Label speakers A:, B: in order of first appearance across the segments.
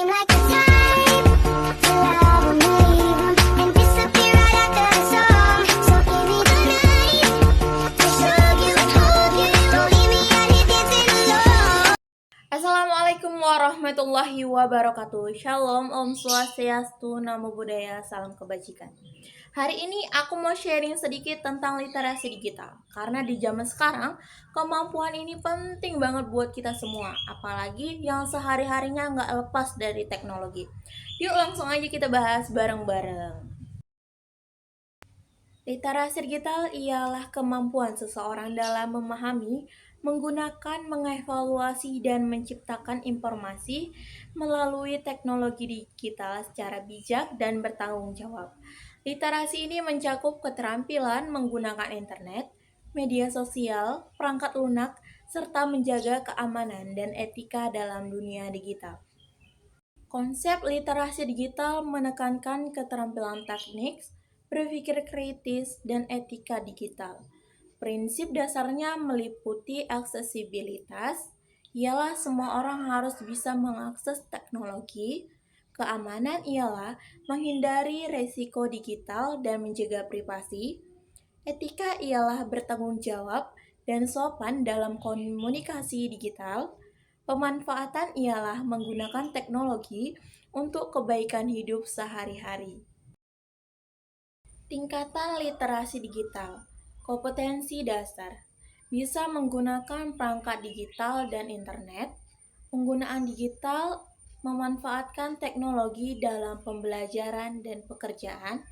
A: seem like the type to love 'em, leave 'em, and disappear right after the song. So give me the night to show you, hold you. Don't leave me out here dancing alone.
B: Assalamualaikum warahmatullahi wabarakatuh. Shalom, Om Swastiastu, Namo Buddhaya, salam kebajikan. Hari ini aku mau sharing sedikit tentang literasi digital. Karena di zaman sekarang, kemampuan ini penting banget buat kita semua. Apalagi yang sehari-harinya nggak lepas dari teknologi. Yuk langsung aja kita bahas bareng-bareng. Literasi digital ialah kemampuan seseorang dalam memahami, menggunakan, mengevaluasi, dan menciptakan informasi melalui teknologi digital secara bijak dan bertanggung jawab. Literasi ini mencakup keterampilan menggunakan internet, media sosial, perangkat lunak, serta menjaga keamanan dan etika dalam dunia digital. Konsep literasi digital menekankan keterampilan teknik, berpikir kritis, dan etika digital. Prinsip dasarnya meliputi aksesibilitas, ialah semua orang harus bisa mengakses teknologi. Keamanan ialah menghindari resiko digital dan menjaga privasi. Etika ialah bertanggung jawab dan sopan dalam komunikasi digital. Pemanfaatan ialah menggunakan teknologi untuk kebaikan hidup sehari-hari. Tingkatan literasi digital. Kompetensi dasar. Bisa menggunakan perangkat digital dan internet. Penggunaan digital memanfaatkan teknologi dalam pembelajaran dan pekerjaan.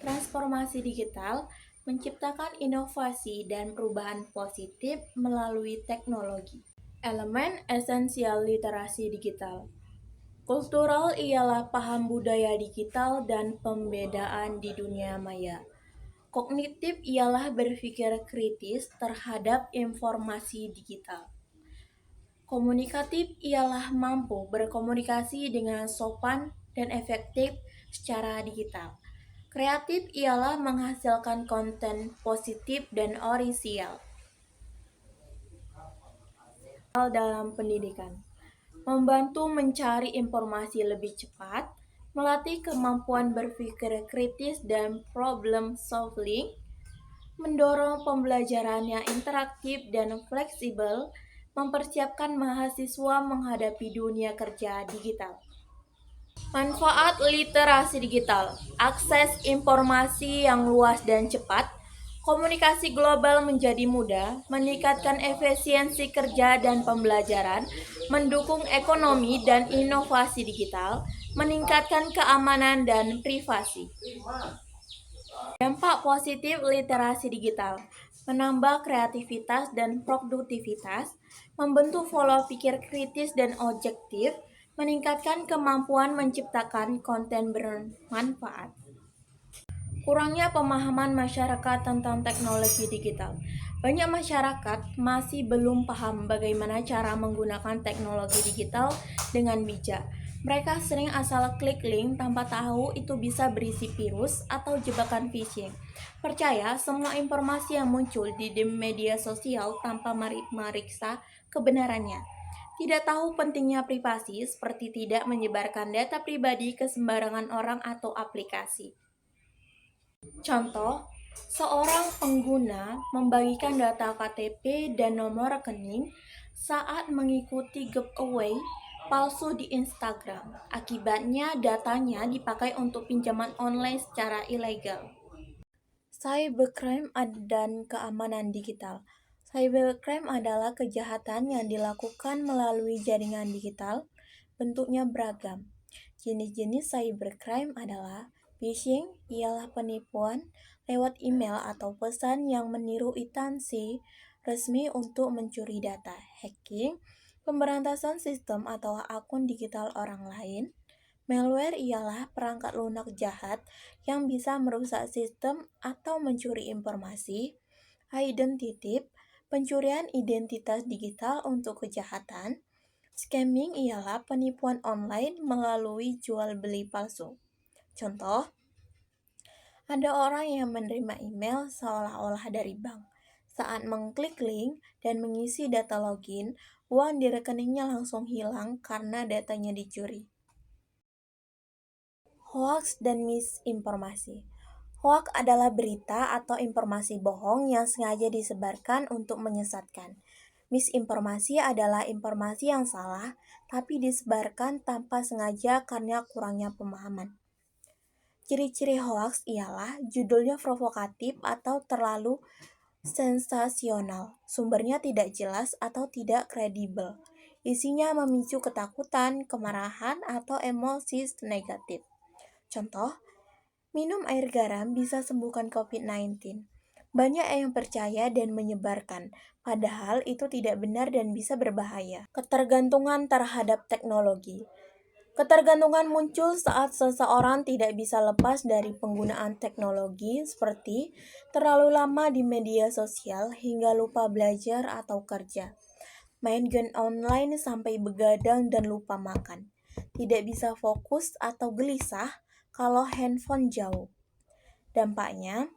B: Transformasi digital menciptakan inovasi dan perubahan positif melalui teknologi. Elemen esensial literasi digital. Kultural ialah paham budaya digital dan pembedaan di dunia maya. Kognitif ialah berpikir kritis terhadap informasi digital. Komunikatif ialah mampu berkomunikasi dengan sopan dan efektif secara digital. Kreatif ialah menghasilkan konten positif dan orisinal dalam pendidikan. Membantu mencari informasi lebih cepat, melatih kemampuan berpikir kritis dan problem solving, mendorong pembelajaran yang interaktif dan fleksibel, mempersiapkan mahasiswa menghadapi dunia kerja digital. Manfaat literasi digital, akses informasi yang luas dan cepat, komunikasi global menjadi mudah, meningkatkan efisiensi kerja dan pembelajaran, mendukung ekonomi dan inovasi digital, meningkatkan keamanan dan privasi. Dampak positif literasi digital, menambah kreativitas dan produktivitas, membentuk pola pikir kritis dan objektif, meningkatkan kemampuan menciptakan konten bermanfaat. Kurangnya pemahaman masyarakat tentang teknologi digital. Banyak masyarakat masih belum paham bagaimana cara menggunakan teknologi digital dengan bijak. Mereka sering asal klik link tanpa tahu itu bisa berisi virus atau jebakan phishing. Percaya semua informasi yang muncul di media sosial tanpa meriksa kebenarannya. Tidak tahu pentingnya privasi seperti tidak menyebarkan data pribadi ke sembarangan orang atau aplikasi. Contoh, seorang pengguna membagikan data KTP dan nomor rekening saat mengikuti giveaway palsu di Instagram. Akibatnya datanya dipakai untuk pinjaman online secara ilegal. Cybercrime dan keamanan digital. Cybercrime adalah kejahatan yang dilakukan melalui jaringan digital. Bentuknya beragam. Jenis-jenis cybercrime adalah phishing, ialah penipuan lewat email atau pesan yang meniru instansi resmi untuk mencuri data. Hacking, pemberantasan sistem atau akun digital orang lain. Malware ialah perangkat lunak jahat yang bisa merusak sistem atau mencuri informasi. Identity, pencurian identitas digital untuk kejahatan. Scamming ialah penipuan online melalui jual beli palsu. Contoh, ada orang yang menerima email seolah-olah dari bank. Saat mengklik link dan mengisi data login, uang di rekeningnya langsung hilang karena datanya dicuri. Hoaks dan misinformasi. Hoaks adalah berita atau informasi bohong yang sengaja disebarkan untuk menyesatkan. Misinformasi adalah informasi yang salah, tapi disebarkan tanpa sengaja karena kurangnya pemahaman. Ciri-ciri hoaks ialah judulnya provokatif atau terlalu sensasional, sumbernya tidak jelas atau tidak kredibel, isinya memicu ketakutan, kemarahan, atau emosi negatif. Contoh, minum air garam bisa sembuhkan COVID-19. Banyak yang percaya dan menyebarkan, padahal itu tidak benar dan bisa berbahaya. Ketergantungan terhadap teknologi. Ketergantungan muncul saat seseorang tidak bisa lepas dari penggunaan teknologi seperti terlalu lama di media sosial hingga lupa belajar atau kerja. Main game online sampai begadang dan lupa makan. Tidak bisa fokus atau gelisah kalau handphone jauh. Dampaknya,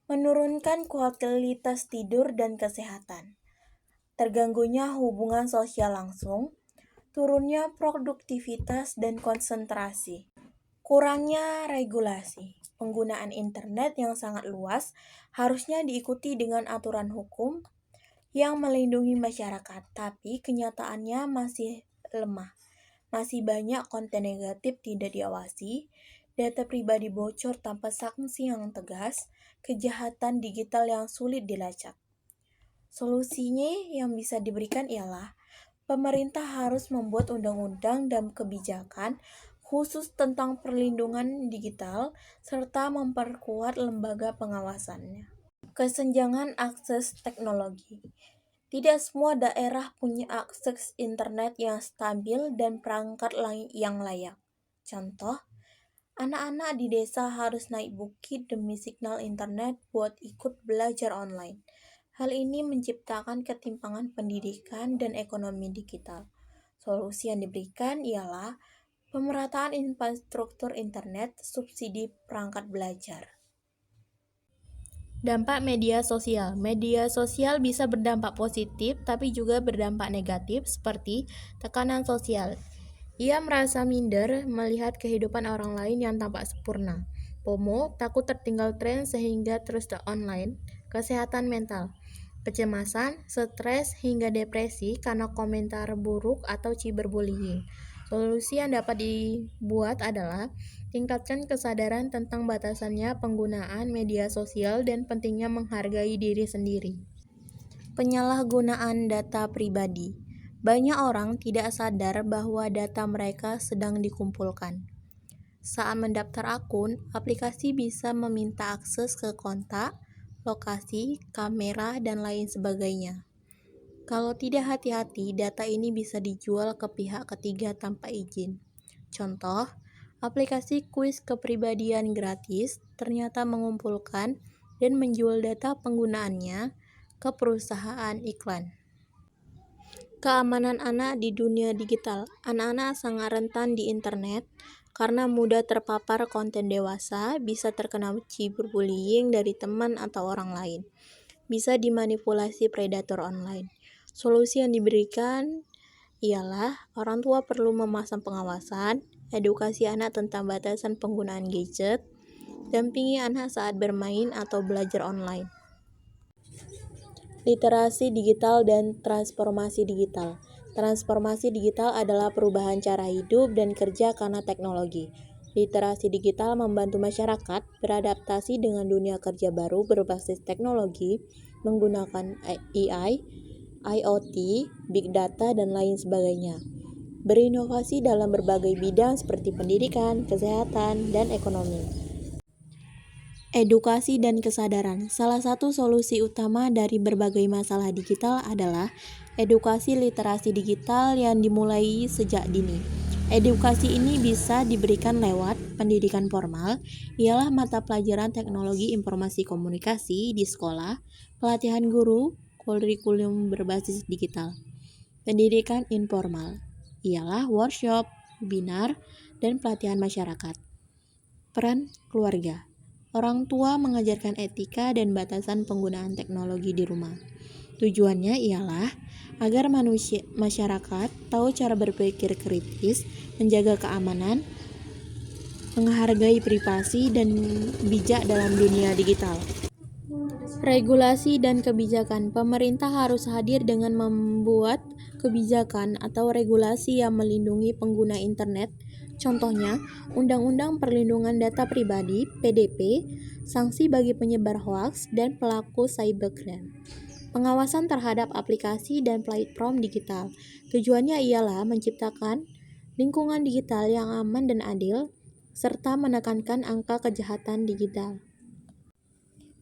B: menurunkan kualitas tidur dan kesehatan. Terganggunya hubungan sosial langsung, turunnya produktivitas dan konsentrasi. Kurangnya regulasi. Penggunaan internet yang sangat luas harusnya diikuti dengan aturan hukum yang melindungi masyarakat, tapi kenyataannya masih lemah. Masih banyak konten negatif tidak diawasi, data pribadi bocor tanpa sanksi yang tegas, kejahatan digital yang sulit dilacak. Solusinya yang bisa diberikan ialah pemerintah harus membuat undang-undang dan kebijakan khusus tentang perlindungan digital serta memperkuat lembaga pengawasannya. Kesenjangan akses teknologi. Tidak semua daerah punya akses internet yang stabil dan perangkat yang layak. Contoh, anak-anak di desa harus naik bukit demi signal internet buat ikut belajar online. Hal ini menciptakan ketimpangan pendidikan dan ekonomi digital. Solusi yang diberikan ialah pemerataan infrastruktur internet, subsidi perangkat belajar. Dampak media sosial. Media sosial bisa berdampak positif, tapi juga berdampak negatif seperti tekanan sosial. Ia merasa minder melihat kehidupan orang lain yang tampak sempurna. FOMO, takut tertinggal tren sehingga terus online. Kesehatan mental. Kecemasan, stres, hingga depresi karena komentar buruk atau cyberbullying. Solusi yang dapat dibuat adalah tingkatkan kesadaran tentang batasannya penggunaan media sosial dan pentingnya menghargai diri sendiri. Penyalahgunaan data pribadi. Banyak orang tidak sadar bahwa data mereka sedang dikumpulkan. Saat mendaftar akun, aplikasi bisa meminta akses ke kontak, lokasi, kamera, dan lain sebagainya. Kalau tidak hati-hati, data ini bisa dijual ke pihak ketiga tanpa izin. Contoh, aplikasi kuis kepribadian gratis ternyata mengumpulkan dan menjual data penggunaannya ke perusahaan iklan. Keamanan anak di dunia digital. Anak-anak sangat rentan di internet karena mudah terpapar konten dewasa, bisa terkena cyberbullying dari teman atau orang lain, bisa dimanipulasi predator online. Solusi yang diberikan ialah orang tua perlu memasang pengawasan, edukasi anak tentang batasan penggunaan gadget, dampingi anak saat bermain atau belajar online. Literasi digital dan transformasi digital. Transformasi digital adalah perubahan cara hidup dan kerja karena teknologi. Literasi digital membantu masyarakat beradaptasi dengan dunia kerja baru berbasis teknologi, menggunakan AI, IoT, Big Data, dan lain sebagainya. Berinovasi dalam berbagai bidang seperti pendidikan, kesehatan, dan ekonomi. Edukasi dan kesadaran. Salah satu solusi utama dari berbagai masalah digital adalah edukasi literasi digital yang dimulai sejak dini. Edukasi ini bisa diberikan lewat pendidikan formal, ialah mata pelajaran teknologi informasi komunikasi di sekolah, pelatihan guru, kurikulum berbasis digital. Pendidikan informal ialah workshop, webinar, dan pelatihan masyarakat. Peran keluarga. Orang tua mengajarkan etika dan batasan penggunaan teknologi di rumah. Tujuannya ialah agar masyarakat tahu cara berpikir kritis, menjaga keamanan, menghargai privasi, dan bijak dalam dunia digital. Regulasi dan kebijakan. Pemerintah harus hadir dengan membuat kebijakan atau regulasi yang melindungi pengguna internet. Contohnya, Undang-Undang Perlindungan Data Pribadi (PDP), sanksi bagi penyebar hoaks dan pelaku cybercrime. Pengawasan terhadap aplikasi dan platform digital. Tujuannya ialah menciptakan lingkungan digital yang aman dan adil, serta menekankan angka kejahatan digital.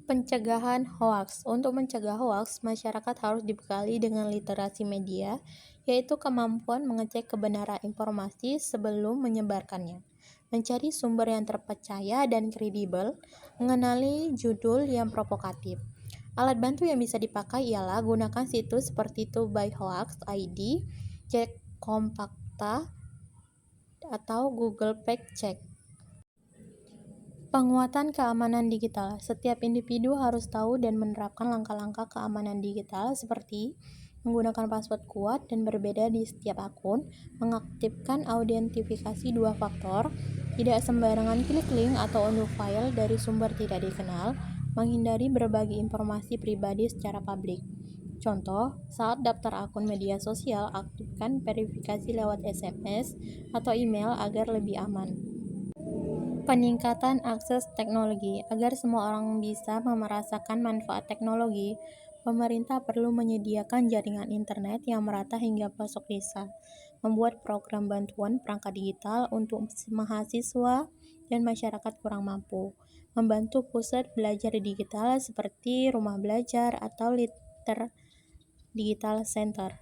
B: Pencegahan hoaks. Untuk mencegah hoaks, masyarakat harus dibekali dengan literasi media, yaitu kemampuan mengecek kebenaran informasi sebelum menyebarkannya, mencari sumber yang terpercaya dan kredibel, mengenali judul yang provokatif. Alat bantu yang bisa dipakai ialah gunakan situs seperti tubyhoax.id, Cek Kompakta, atau Google Fact Check. Penguatan keamanan digital. Setiap individu harus tahu dan menerapkan langkah-langkah keamanan digital seperti menggunakan password kuat dan berbeda di setiap akun, mengaktifkan autentifikasi 2 faktor, tidak sembarangan klik link atau unduh file dari sumber tidak dikenal, menghindari berbagi informasi pribadi secara publik. Contoh, saat daftar akun media sosial, aktifkan verifikasi lewat SMS atau email agar lebih aman. Peningkatan akses teknologi. Agar semua orang bisa merasakan manfaat teknologi, pemerintah perlu menyediakan jaringan internet yang merata hingga pelosok desa, membuat program bantuan perangkat digital untuk mahasiswa dan masyarakat kurang mampu, membantu pusat belajar digital seperti rumah belajar atau Liter Digital Center.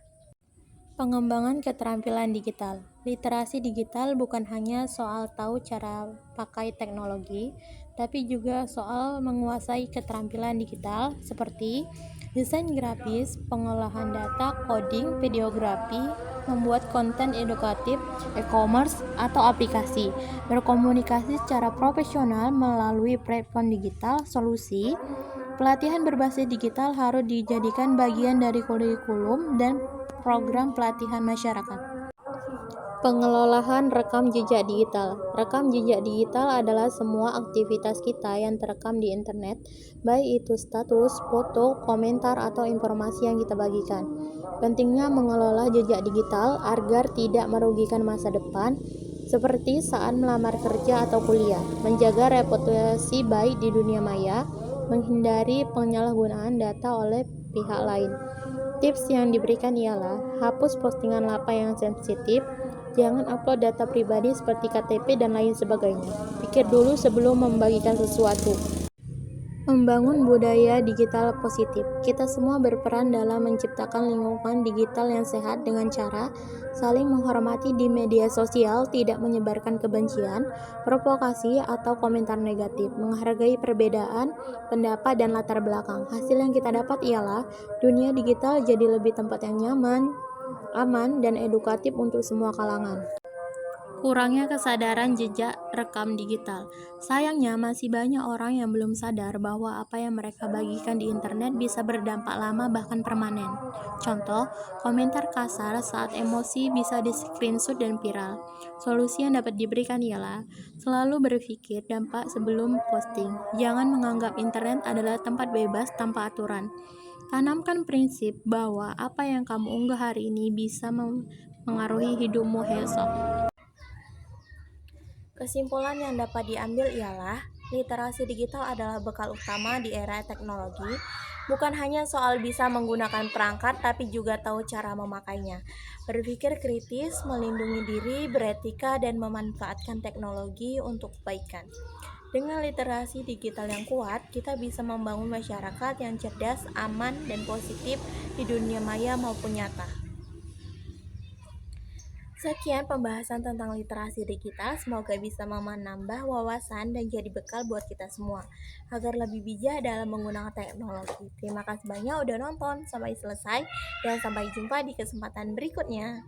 B: Pengembangan keterampilan digital. Literasi digital bukan hanya soal tahu cara pakai teknologi, tapi juga soal menguasai keterampilan digital seperti desain grafis, pengolahan data, coding, videografi, membuat konten edukatif, e-commerce, atau aplikasi, berkomunikasi secara profesional melalui platform digital, solusi. Pelatihan berbasis digital harus dijadikan bagian dari kurikulum dan program pelatihan masyarakat. Pengelolaan rekam jejak digital. Rekam jejak digital adalah semua aktivitas kita yang terekam di internet, baik itu status, foto, komentar, atau informasi yang kita bagikan. Pentingnya mengelola jejak digital agar tidak merugikan masa depan, seperti saat melamar kerja atau kuliah, menjaga reputasi baik di dunia maya, menghindari penyalahgunaan data oleh pihak lain. Tips yang diberikan ialah hapus postingan lapa yang sensitif, jangan upload data pribadi seperti KTP dan lain sebagainya. Pikir dulu sebelum membagikan sesuatu. Membangun budaya digital positif. Kita semua berperan dalam menciptakan lingkungan digital yang sehat dengan cara saling menghormati di media sosial, tidak menyebarkan kebencian, provokasi, atau komentar negatif, menghargai perbedaan pendapat dan latar belakang. Hasil yang kita dapat ialah dunia digital jadi lebih tempat yang nyaman, aman, dan edukatif untuk semua kalangan. Kurangnya kesadaran jejak rekam digital. Sayangnya masih banyak orang yang belum sadar bahwa apa yang mereka bagikan di internet bisa berdampak lama bahkan permanen. Contoh, komentar kasar saat emosi bisa di-screenshot dan viral. Solusi yang dapat diberikan ialah selalu berpikir dampak sebelum posting. Jangan menganggap internet adalah tempat bebas tanpa aturan. Tanamkan prinsip bahwa apa yang kamu unggah hari ini bisa mengaruhi hidupmu esok. Kesimpulan yang dapat diambil ialah literasi digital adalah bekal utama di era teknologi. Bukan hanya soal bisa menggunakan perangkat, tapi juga tahu cara memakainya. Berpikir kritis, melindungi diri, beretika, dan memanfaatkan teknologi untuk kebaikan. Dengan literasi digital yang kuat, kita bisa membangun masyarakat yang cerdas, aman, dan positif di dunia maya maupun nyata. Sekian pembahasan tentang literasi digital, semoga bisa menambah wawasan dan jadi bekal buat kita semua agar lebih bijak dalam menggunakan teknologi. Terima kasih banyak udah nonton sampai selesai dan sampai jumpa di kesempatan berikutnya.